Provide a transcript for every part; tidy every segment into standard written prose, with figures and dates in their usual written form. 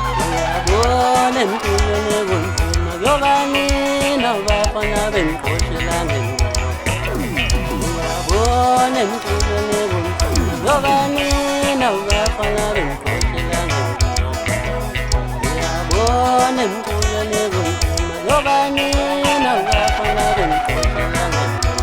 Uyabona emculweni kunzima kuyokanina abafana bengikhoshela ngengoma. Uyabona emculweni kunzima kuyokanina abafana bengikhoshela ngengoma. Uyabona emculweni kunzima kuyokanina abafana bengikhoshela ngengoma.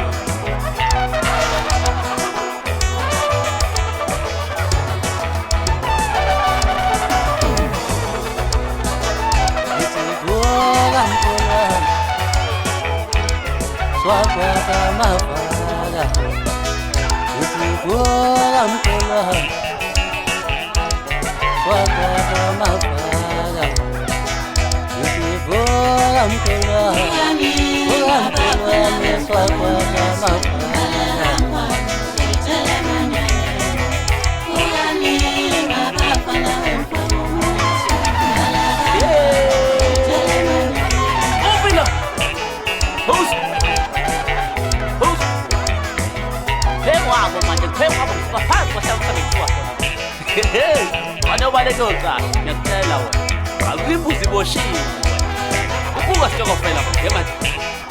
Swagwaga mavaga, isivuka mkolwane. Swagwaga mavaga, isivuka mkolwane. Vuka mkolwane, swagwaga mavaga. Nobody goes that. You tell her. I'll be busy washing. Who was your fellow?